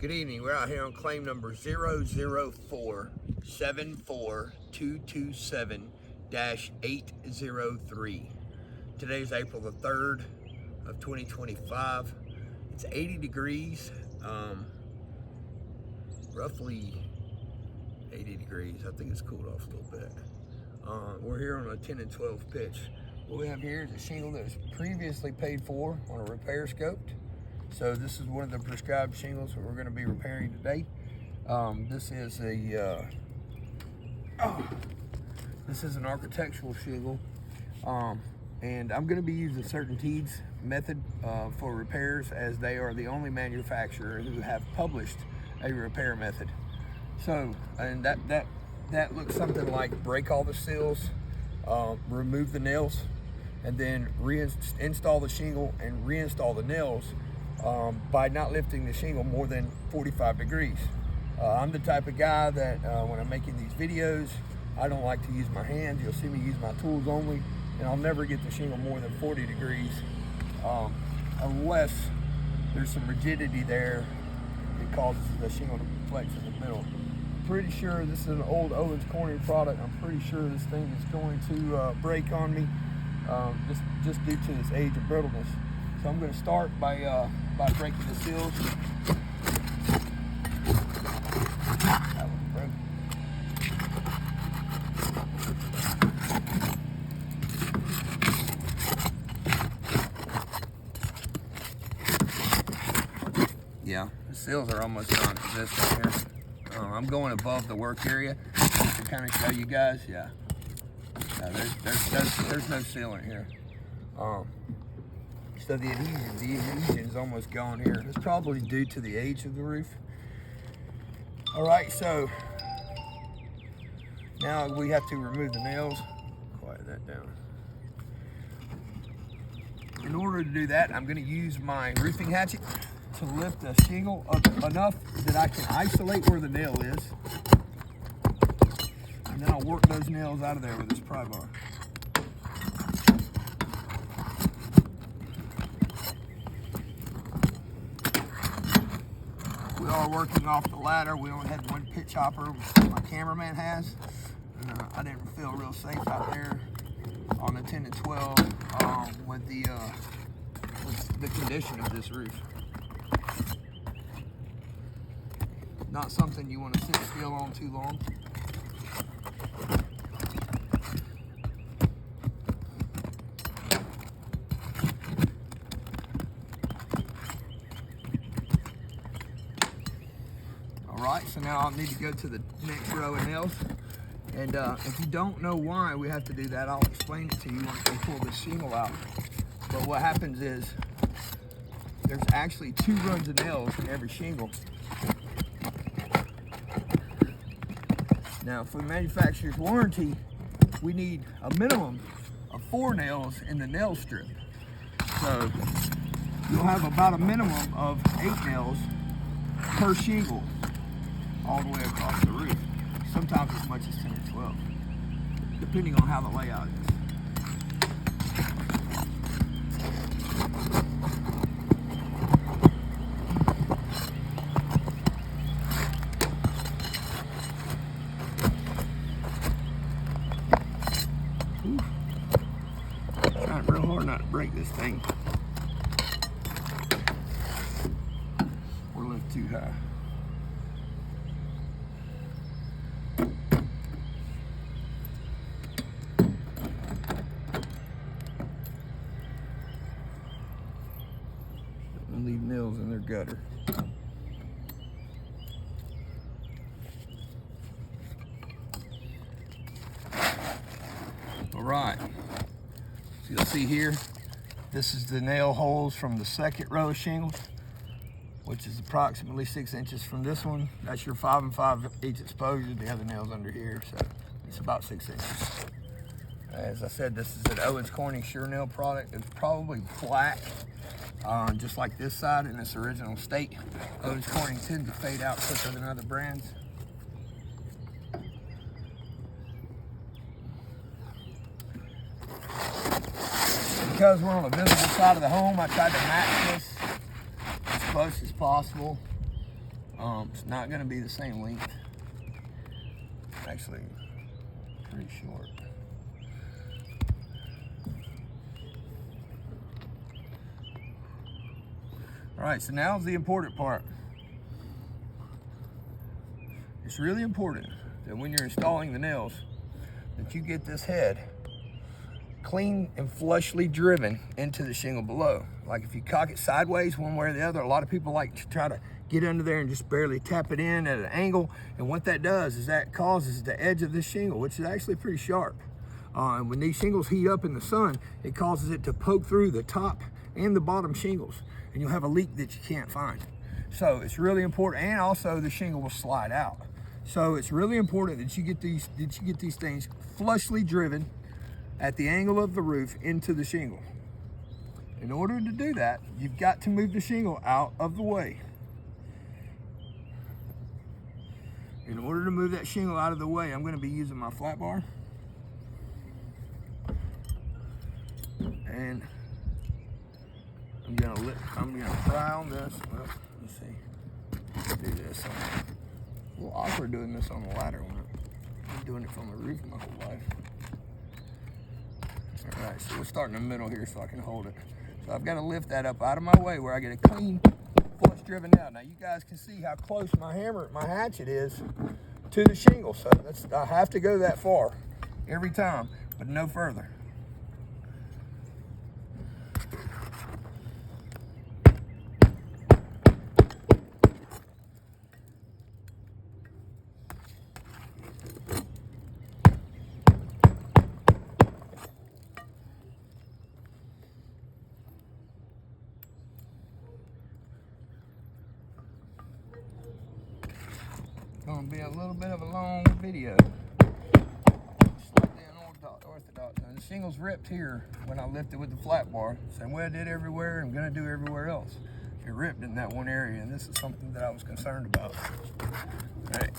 Good evening. We're out here on claim number 004-74227-803. Today's April the 3rd of 2025. It's 80 degrees, roughly 80 degrees. I think it's cooled off a little bit. We're here on a 10 and 12 pitch. What we have here is a shingle that was previously paid for on a repair scoped. So this is one of the prescribed shingles that we're going to be repairing today. This is an architectural shingle, and I'm going to be using CertainTeed's method for repairs, as they are the only manufacturer who have published a repair method. So, and that looks something like break all the seals, remove the nails, and then reinstall the shingle and reinstall the nails by not lifting the shingle more than 45 degrees. I'm the type of guy that when I'm making these videos, I don't like to use my hands. You'll see me use my tools only, and I'll never get the shingle more than 40 degrees unless there's some rigidity there that causes the shingle to flex in the middle. Pretty sure this is an old Owens Corning product. I'm pretty sure this thing is going to break on me just due to its age and brittleness. So I'm going to start by breaking the seals. That one broke. Yeah, the seals are almost non-existent here. I'm going above the work area to kind of show you guys. Yeah, there's no seal in here. So the adhesion is almost gone here. It's probably due to the age of the roof. All right, so now we have to remove the nails. Quiet that down. In order to do that, I'm going to use my roofing hatchet to lift the shingle up enough that I can isolate where the nail is. And then I'll work those nails out of there with this pry bar. We are working off the ladder. We only had one pitch hopper my cameraman has. I didn't feel real safe out there on the 10 and 12 with the condition of this roof. Not something you want to sit still on too long. Alright, so now I'll need to go to the next row of nails. And if you don't know why we have to do that, I'll explain it to you once we pull this shingle out. But what happens is, there's actually 2 runs of nails in every shingle. Now, for the manufacturer's warranty, we need a minimum of 4 nails in the nail strip. So you'll have about a minimum of 8 nails per shingle all the way across the roof. Sometimes as much as 10 or 12, depending on how the layout is. Trying real hard not to break this thing or lift too high. Don't leave nails in their gutter. All right. So you'll see here, this is the nail holes from the second row of shingles, which is approximately 6 inches from this one. That's your 5 5/8 exposure. The other nail's under here, so it's about 6 inches. As I said, this is an Owens Corning Sure Nail product. It's probably black, just like this side in its original state. Owens Corning tend to fade out quicker than other brands. Because we're on the visible side of the home, I tried to match this as close as possible. It's not going to be the same length. Actually, pretty short. All right, so now's the important part. It's really important that when you're installing the nails, that you get this head clean and flushly driven into the shingle below. Like if you cock it sideways one way or the other, a lot of people like to try to get under there and just barely tap it in at an angle. And what that does is that causes the edge of this shingle, which is actually pretty sharp. And when these shingles heat up in the sun, it causes it to poke through the top and the bottom shingles, and you'll have a leak that you can't find. So it's really important, and also the shingle will slide out. So it's really important that you get these things flushly driven at the angle of the roof into the shingle. In order to do that, you've got to move the shingle out of the way. In order to move that shingle out of the way, I'm going to be using my flat bar. And I'm gonna pry on this. Well, let's see. Do this. A little awkward doing this on the ladder when I've been doing it from the roof my whole life. All right, so we'll start in the middle here so I can hold it. So I've got to lift that up out of my way where I get a clean flush driven out. Now you guys can see how close my hatchet is to the shingle. So I have to go that far every time, but no further. Gonna be a little bit of a long video. Slightly unorthodox. Now the shingle's ripped here when I lifted with the flat bar. Same way I did everywhere, I'm gonna do everywhere else. It ripped in that one area, and this is something that I was concerned about. All right.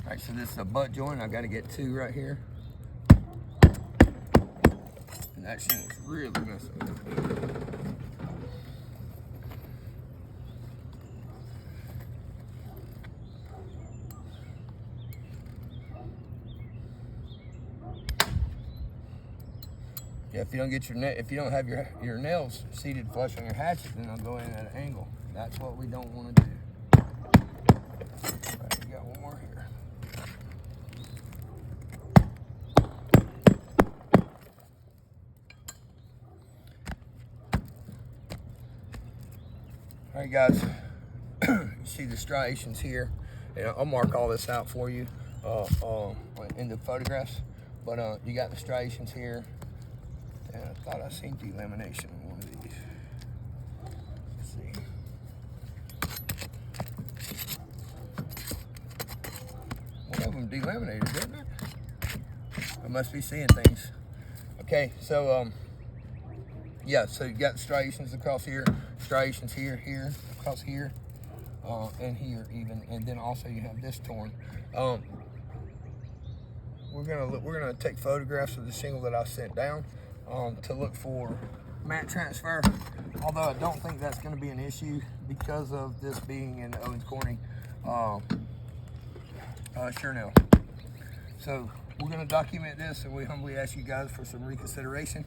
All right, so this is a butt joint. I got to get two right here. And that shingle's really messing with me. Yeah, if you don't get if you don't have your nails seated flush on your hatchet, then they'll go in at an angle. That's what we don't want to do. All right, we got one more here. All right, guys, you see the striations here, and I'll mark all this out for you in the photographs, but you got the striations here, and I thought I seen delamination in one of these. Let's see. One of them delaminated, didn't it? I must be seeing things. Okay, so yeah, so you got the striations across here, striations here, here, across here, and here even, and then also you have this torn. We're gonna take photographs of the shingle that I sent down to look for mat transfer. Although I don't think that's going to be an issue because of this being in Owens Corning Sure-Nail. So we're gonna document this, and we humbly ask you guys for some reconsideration.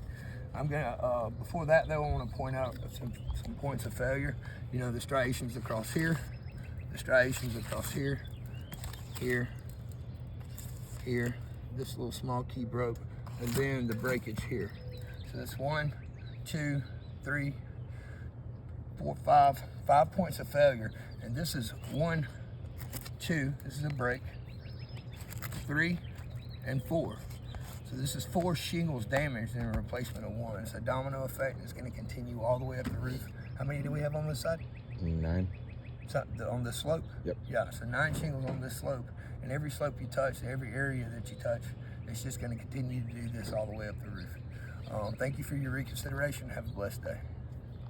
I'm gonna, before that though, I want to point out some points of failure. You know, the striations across here, the striations across here, here, here, this little small key broke, and then the breakage here. So that's 1, 2, 3, 4, 5 points of failure. And this is 1, 2, this is a break, 3, and 4. So this is 4 shingles damaged in a replacement of 1. It's a domino effect, and it's going to continue all the way up the roof. How many do we have on this side? 9. On this slope? Yep. Yeah, so 9 shingles on this slope, and every slope you touch, every area that you touch, it's just going to continue to do this all the way up the roof. Thank you for your reconsideration. Have a blessed day.